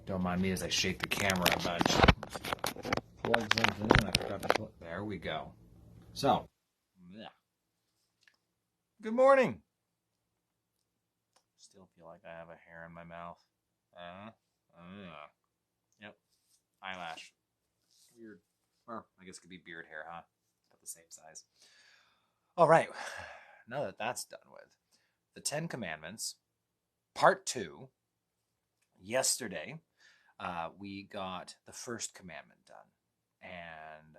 Don't mind me as I shake the camera a bunch. Plug something in. I forgot to plug. There we go. So, yeah. Good morning. Still feel like I have a hair in my mouth. Yep. Eyelash. Weird. Or I guess it could be beard hair, huh? About the same size. All right. Now that that's done with, the 10 Commandments, Part 2. Yesterday, we got the first commandment done. And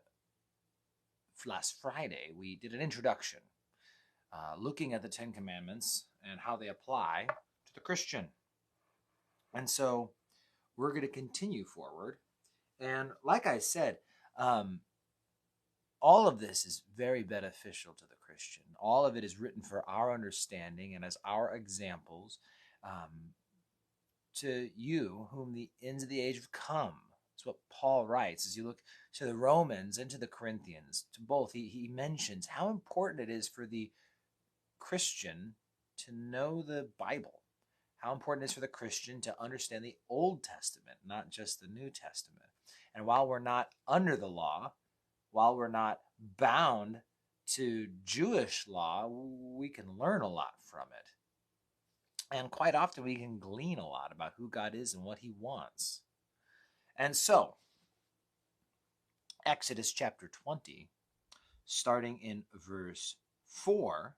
last Friday, we did an introduction looking at the 10 Commandments and how they apply to the Christian. And so we're going to continue forward. And like I said, all of this is very beneficial to the Christian. All of it is written for our understanding and as our examples to you, whom the ends of the age have come. That's what Paul writes as you look to the Romans and to the Corinthians, to both. He mentions how important it is for the Christian to know the Bible, how important it is for the Christian to understand the Old Testament, not just the New Testament. And while we're not under the law, while we're not bound to Jewish law, we can learn a lot from it. And quite often we can glean a lot about who God is and what he wants. And so, Exodus chapter 20, starting in verse 4,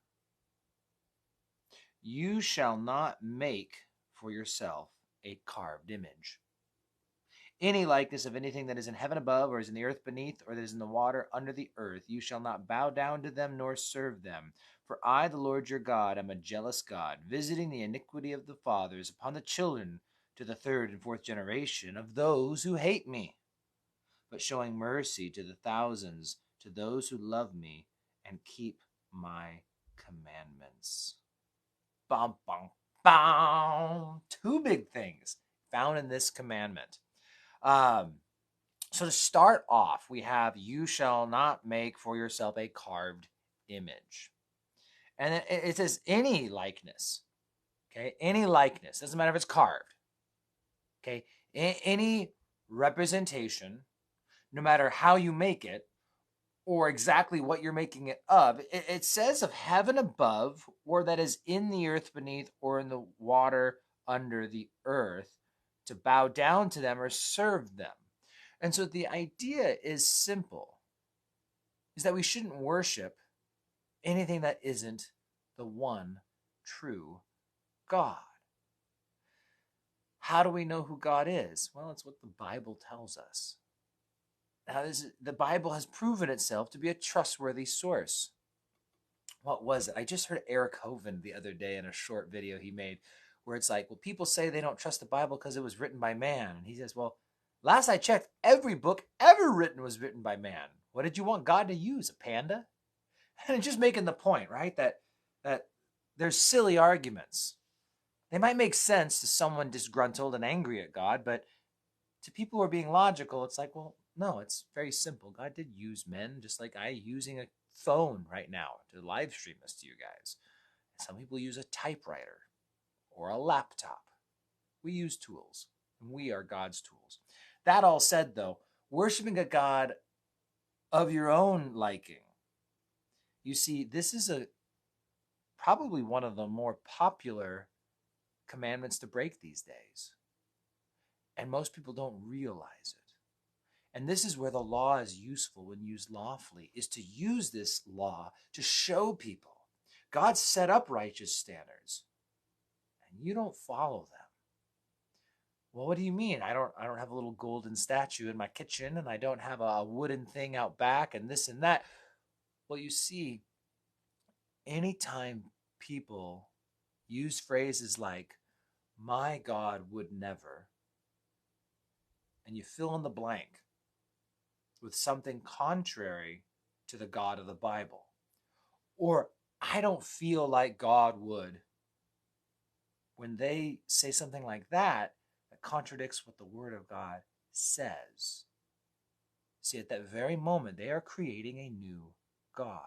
you shall not make for yourself a carved image. Any likeness of anything that is in heaven above, or is in the earth beneath, or that is in the water under the earth, you shall not bow down to them nor serve them. For I, the Lord your God, am a jealous God, visiting the iniquity of the fathers upon the children to the third and fourth generation of those who hate me, but showing mercy to the thousands, to those who love me and keep my commandments. Bum, bum, bum. Two big things found in this commandment. So to start off, we have, you shall not make for yourself a carved image. And it says any likeness, okay? Any likeness, doesn't matter if it's carved, okay? Any representation, no matter how you make it, or exactly what you're making it of, it says of heaven above, or that is in the earth beneath, or in the water under the earth, to bow down to them or serve them. And so the idea is simple, is that we shouldn't worship anything that isn't the one true God. How do we know who God is? Well, it's what the Bible tells us. Now, the Bible has proven itself to be a trustworthy source. What was it? I just heard Eric Hovind the other day in a short video he made where it's like, well, people say they don't trust the Bible because it was written by man. And he says, well, last I checked, every book ever written was written by man. What did you want God to use? A panda? And just making the point, right? That there's silly arguments. They might make sense to someone disgruntled and angry at God, but to people who are being logical, it's like, well, no, it's very simple. God did use men, just like I using a phone right now to live stream this to you guys. Some people use a typewriter or a laptop. We use tools, and we are God's tools. That all said, though, worshiping a God of your own liking. You see, this is probably one of the more popular commandments to break these days. And most people don't realize it. And this is where the law is useful when used lawfully, is to use this law to show people God set up righteous standards, and you don't follow them. Well, what do you mean? I don't have a little golden statue in my kitchen, and I don't have a wooden thing out back, and this and that. Well, you see, anytime people use phrases like, my God would never, and you fill in the blank with something contrary to the God of the Bible, or I don't feel like God would, when they say something like that, that contradicts what the Word of God says. See, at that very moment, they are creating a new God.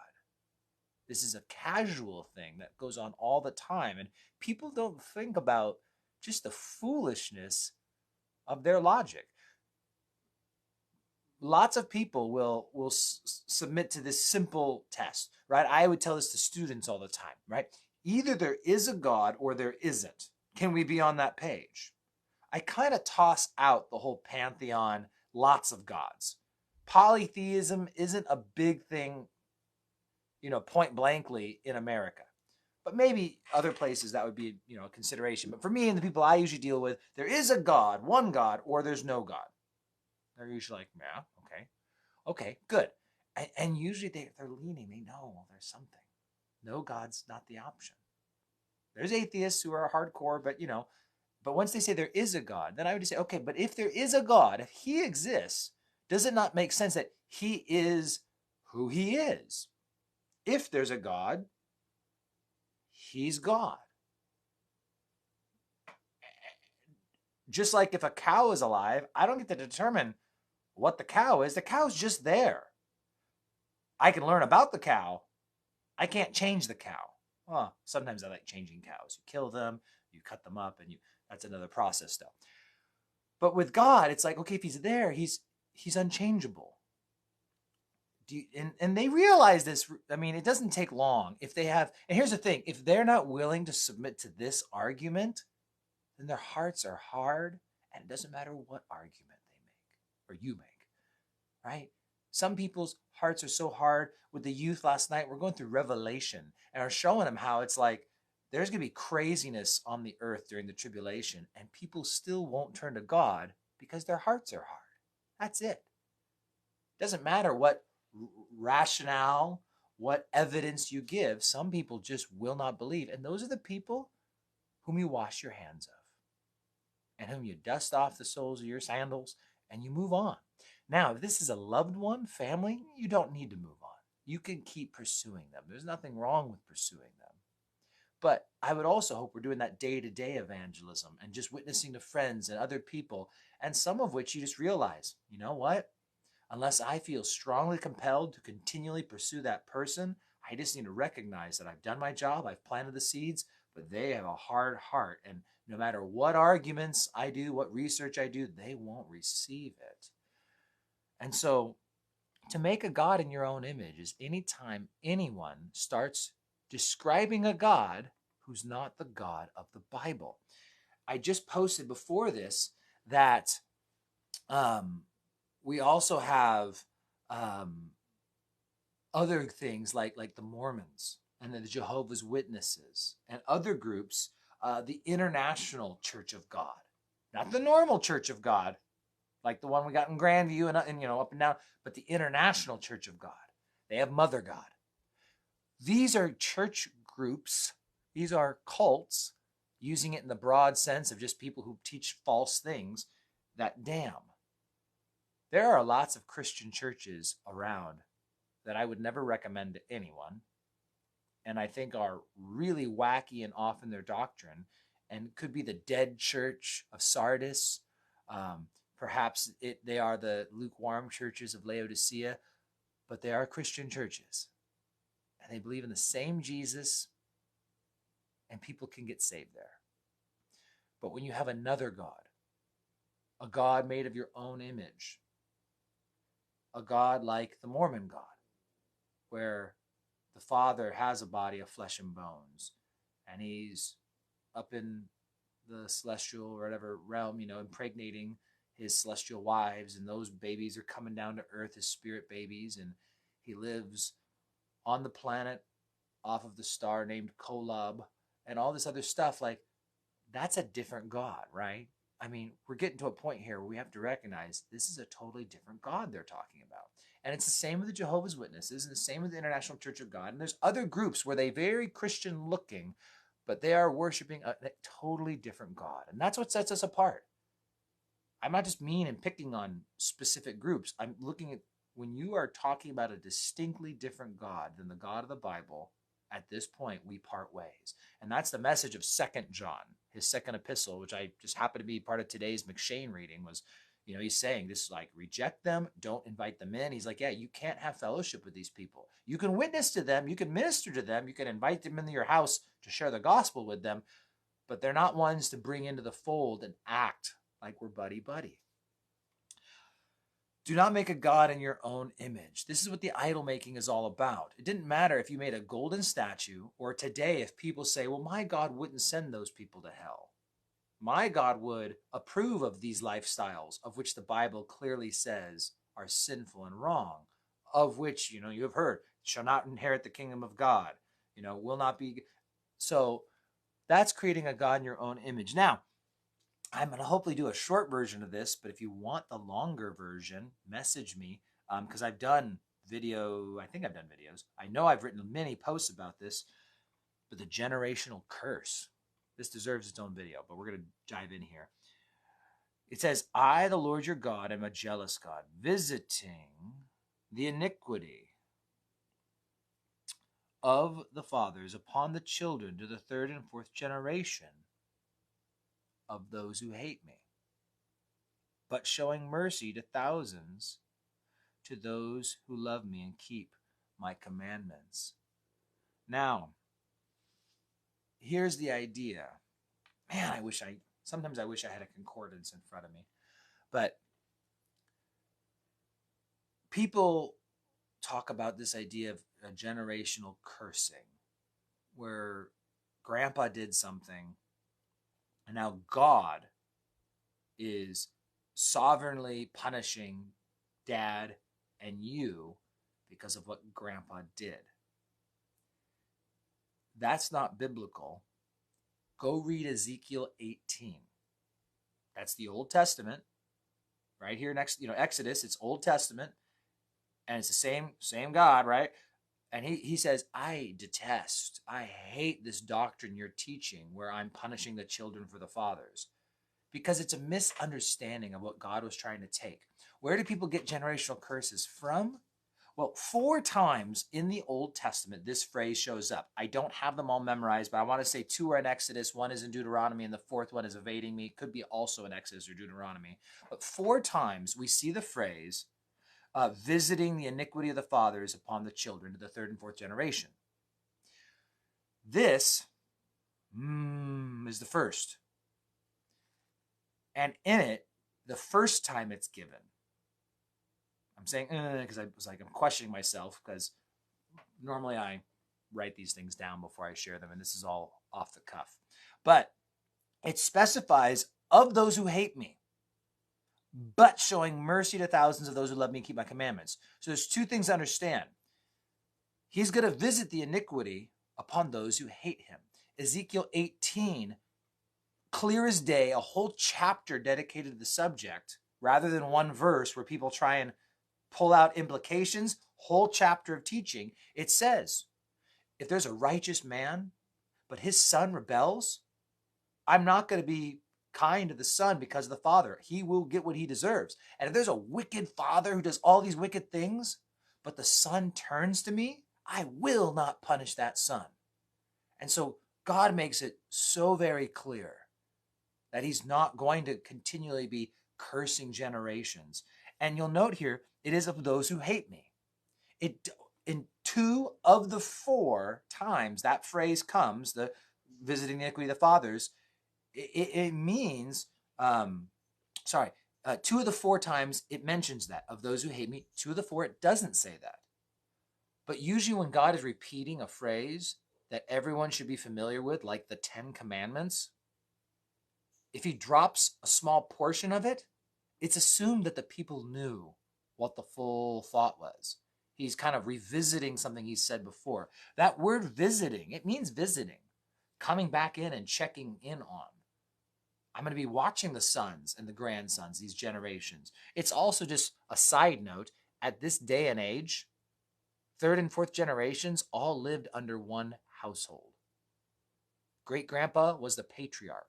This is a casual thing that goes on all the time, and people don't think about just the foolishness of their logic. Lots of people will submit to this simple test, right? I would tell this to students all the time, right? Either there is a God or there isn't. Can we be on that page? I kind of toss out the whole pantheon, lots of gods. Polytheism isn't a big thing, point blankly in America. But maybe other places that would be, a consideration. But for me and the people I usually deal with, there is a God, one God, or there's no God. They're usually like, yeah, okay, good. And usually they're leaning, they know, well, there's something. No God's not the option. There's atheists who are hardcore, but once they say there is a God, then I would say, okay, but if there is a God, if he exists, does it not make sense that he is who he is? If there's a God, he's God. Just like if a cow is alive, I don't get to determine what the cow is. The cow's just there. I can learn about the cow. I can't change the cow. Well, sometimes I like changing cows. You kill them, you cut them up, and that's another process though. But with God, it's like, okay, if he's there, he's unchangeable. And they realize this. I mean, it doesn't take long. If they have, and here's the thing, if they're not willing to submit to this argument, then their hearts are hard, and it doesn't matter what argument they make or you make, right? Some people's hearts are so hard. With the youth last night, we're going through Revelation and are showing them how it's like there's going to be craziness on the earth during the tribulation, and people still won't turn to God because their hearts are hard. That's it. It doesn't matter what rationale, what evidence you give. Some people just will not believe. And those are the people whom you wash your hands of and whom you dust off the soles of your sandals and you move on. Now, if this is a loved one, family, you don't need to move on. You can keep pursuing them. There's nothing wrong with pursuing them. But I would also hope we're doing that day-to-day evangelism and just witnessing to friends and other people, and some of which you just realize, you know what? Unless I feel strongly compelled to continually pursue that person, I just need to recognize that I've done my job, I've planted the seeds, but they have a hard heart. And no matter what arguments I do, what research I do, they won't receive it. And so to make a God in your own image is anytime anyone starts describing a God who's not the God of the Bible. I just posted before this that we also have other things like the Mormons and the Jehovah's Witnesses and other groups, the International Church of God, not the normal Church of God, like the one we got in Grandview and up and down, but the International Church of God. They have Mother God. These are church groups. These are cults, using it in the broad sense of just people who teach false things that damn. There are lots of Christian churches around that I would never recommend to anyone, and I think are really wacky and off in their doctrine, and could be the dead church of Sardis. Perhaps they are the lukewarm churches of Laodicea, but they are Christian churches. And they believe in the same Jesus, and people can get saved there. But when you have another God, a God made of your own image, a God like the Mormon God, where the Father has a body of flesh and bones, and he's up in the celestial or whatever realm, impregnating his celestial wives, and those babies are coming down to earth as spirit babies, and he lives on the planet off of the star named Kolob, and all this other stuff. Like, that's a different God, right? I mean, we're getting to a point here where we have to recognize this is a totally different God they're talking about. And it's the same with the Jehovah's Witnesses and the same with the International Church of God. And there's other groups where they're very Christian looking, but they are worshiping a totally different God. And that's what sets us apart. I'm not just mean and picking on specific groups. I'm looking at when you are talking about a distinctly different God than the God of the Bible, at this point, we part ways. And that's the message of 2 John, his second epistle, which I just happened to be part of today's McShane reading, was, he's saying this, like, reject them, don't invite them in. He's like, yeah, you can't have fellowship with these people. You can witness to them, you can minister to them, you can invite them into your house to share the gospel with them, but they're not ones to bring into the fold and act like we're buddy-buddy. Do not make a god in your own image. This is what the idol making is all about. It didn't matter if you made a golden statue, or today if people say, well, my God wouldn't send those people to hell. My God would approve of these lifestyles, of which the Bible clearly says are sinful and wrong, of which, you have heard, shall not inherit the kingdom of God, will not be. So that's creating a God in your own image. Now, I'm going to hopefully do a short version of this, but if you want the longer version, message me, because I've done video. I think I've done videos. I know I've written many posts about this, but the generational curse, this deserves its own video, but we're going to dive in here. It says, I, the Lord your God, am a jealous God, visiting the iniquity of the fathers upon the children to the third and fourth generation of those who hate me, but showing mercy to thousands, to those who love me and keep my commandments. Now, here's the idea. Man, sometimes I wish I had a concordance in front of me. But people talk about this idea of a generational cursing, where grandpa did something, and now God is sovereignly punishing dad and you because of what grandpa did. That's not biblical. Go read Ezekiel 18. That's the Old Testament. Right here next, Exodus, it's Old Testament. And it's the same God, right? And he says, I hate this doctrine you're teaching where I'm punishing the children for the fathers. Because it's a misunderstanding of what God was trying to take. Where do people get generational curses from? Well, 4 times in the Old Testament, this phrase shows up. I don't have them all memorized, but I want to say 2 are in Exodus, 1 is in Deuteronomy, and the 4th one is evading me. Could be also in Exodus or Deuteronomy. But 4 times we see the phrase, visiting the iniquity of the fathers upon the children to the 3rd and 4th generation. This is the first. And in it, the first time it's given, I'm saying because I was like, I'm questioning myself, because normally I write these things down before I share them, and this is all off the cuff. But it specifies, of those who hate me, but showing mercy to thousands of those who love me and keep my commandments. So there's 2 things to understand. He's going to visit the iniquity upon those who hate him. Ezekiel 18, clear as day, a whole chapter dedicated to the subject, rather than 1 verse where people try and pull out implications, whole chapter of teaching. It says, if there's a righteous man, but his son rebels, I'm not going to be kind to the son because of the father. He will get what he deserves. And if there's a wicked father who does all these wicked things, but the son turns to me, I will not punish that son. And so God makes it so very clear that he's not going to continually be cursing generations. And you'll note here, it is of those who hate me. In 2 of the 4 times that phrase comes, the visiting the iniquity of the fathers, it means, 2 of the 4 times it mentions that, of those who hate me. 2 of the 4, it doesn't say that. But usually when God is repeating a phrase that everyone should be familiar with, like the 10 Commandments, if he drops a small portion of it, it's assumed that the people knew what the full thought was. He's kind of revisiting something he said before. That word visiting, it means visiting, coming back in and checking in on. I'm going to be watching the sons and the grandsons, these generations. It's also just a side note, at this day and age, 3rd and 4th generations all lived under 1 household. Great-grandpa was the patriarch.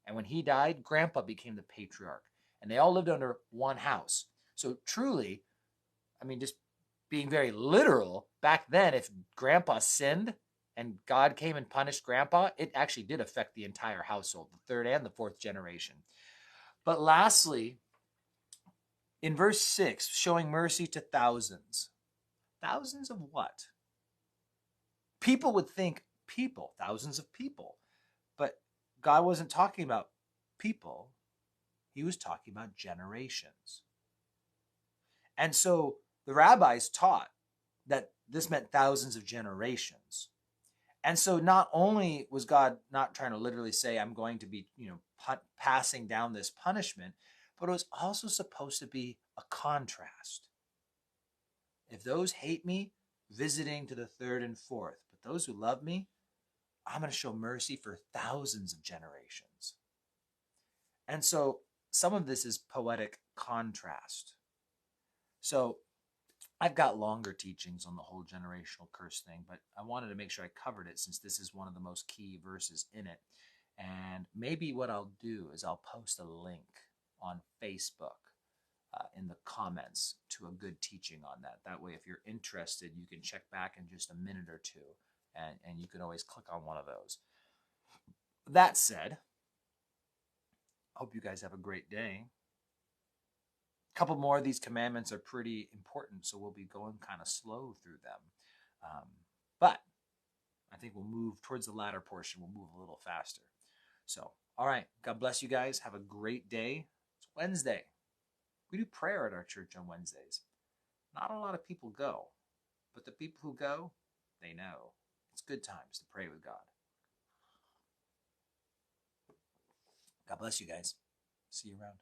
And when he died, grandpa became the patriarch. And they all lived under 1 house. So truly, just being very literal, back then, if grandpa sinned and God came and punished grandpa, it actually did affect the entire household, the 3rd and the 4th generation. But lastly, in verse 6, showing mercy to thousands. Thousands of what? People would think thousands of people. But God wasn't talking about people. He was talking about generations. And so the rabbis taught that this meant thousands of generations. And so not only was God not trying to literally say, I'm going to be, passing down this punishment, but it was also supposed to be a contrast. If those hate me, visiting to the third and fourth, but those who love me, I'm going to show mercy for thousands of generations. And so some of this is poetic contrast. So I've got longer teachings on the whole generational curse thing, but I wanted to make sure I covered it since this is one of the most key verses in it. And maybe what I'll do is I'll post a link on Facebook in the comments to a good teaching on that. That way, if you're interested, you can check back in just a minute or two, and you can always click on one of those. That said, I hope you guys have a great day. A couple more of these commandments are pretty important, so we'll be going kind of slow through them. But I think we'll move towards the latter portion. We'll move a little faster. So, all right. God bless you guys. Have a great day. It's Wednesday. We do prayer at our church on Wednesdays. Not a lot of people go, but the people who go, they know. It's good times to pray with God. God bless you guys. See you around.